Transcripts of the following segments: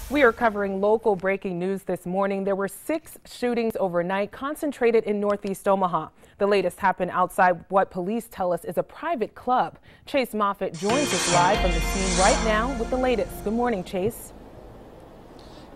We are covering local breaking news this morning. There were 6 shootings overnight concentrated in Northeast Omaha. The latest happened outside what police tell us is a private club. Chase Moffitt joins us live from the scene right now with the latest. Good morning, Chase.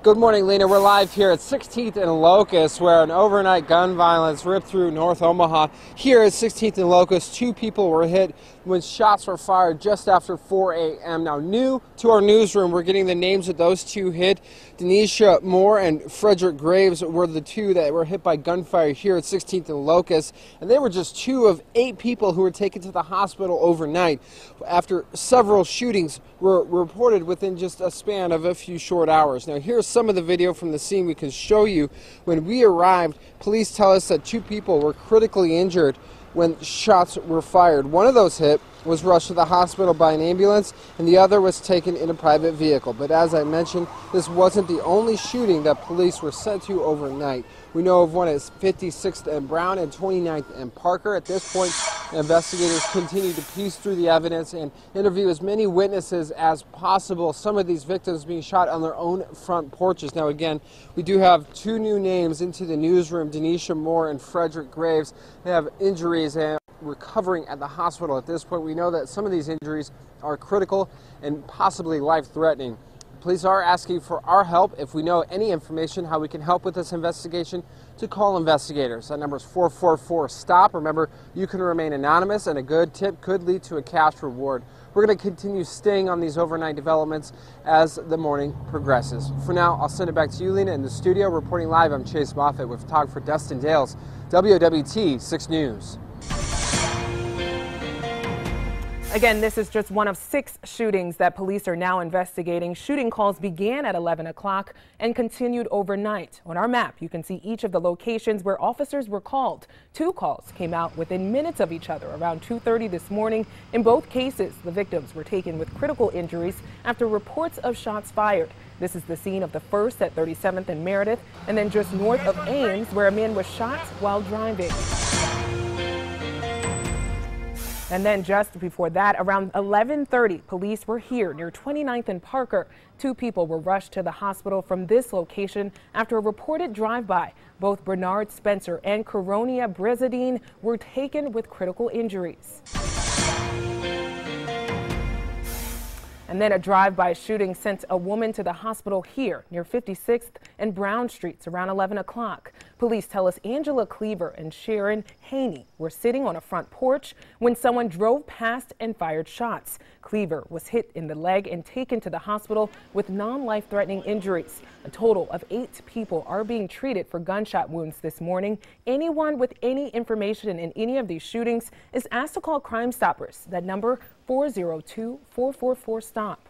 Good morning, Lena. We're live here at 16th and Locust, where an overnight gun violence ripped through North Omaha. Here at 16th and Locust, 2 people were hit when shots were fired just after 4 a.m. Now, new to our newsroom, we're getting the names of those 2 hit. Denisha Moore and Frederick Graves were the 2 that were hit by gunfire here at 16th and Locust, and they were just 2 of 8 people who were taken to the hospital overnight after several shootings were reported within just a span of a few short hours. Now, here's some of the video from the scene we can show you. When we arrived, police tell us that 2 people were critically injured when shots were fired. One of those hit was rushed to the hospital by an ambulance, and the other was taken in a private vehicle. But as I mentioned, this wasn't the only shooting that police were sent to overnight. We know of one at 56th and Brown and 29th and Parker. At this point, investigators continue to piece through the evidence and interview as many witnesses as possible. Some of these victims being shot on their own front porches. Now again, we do have 2 new names into the newsroom, Denisha Moore and Frederick Graves. They have injuries and recovering at the hospital. At this point, we know that some of these injuries are critical and possibly life-threatening. Police are asking for our help. If we know any information how we can help with this investigation, to call investigators. That number is 444-STOP. Remember, you can remain anonymous, and a good tip could lead to a cash reward. We're going to continue staying on these overnight developments as the morning progresses. For now, I'll send it back to you, Lena, in the studio. Reporting live, I'm Chase Moffitt with photographer Dustin Dales, WOWT 6 News. Again, this is just one of 6 shootings that police are now investigating. Shooting calls began at 11 o'clock and continued overnight. On our map, you can see each of the locations where officers were called. 2 calls came out within minutes of each other around 2:30 this morning. In both cases, the victims were taken with critical injuries after reports of shots fired. This is the scene of the first at 37th and Meredith, and then just north of Ames, where a man was shot while driving. And then just before that, around 11:30, police were here near 29th and Parker. 2 people were rushed to the hospital from this location after a reported drive-by. Both Bernard Spencer and Coronia Brizadine were taken with critical injuries. And then a drive-by shooting sent a woman to the hospital here near 56th and Brown Streets around 11 o'clock. Police tell us Angela Cleaver and Sharon Haney were sitting on a front porch when someone drove past and fired shots. Cleaver was hit in the leg and taken to the hospital with non-life-threatening injuries. A total of 8 people are being treated for gunshot wounds this morning. Anyone with any information in any of these shootings is asked to call Crime Stoppers. That number 402-444-STOP.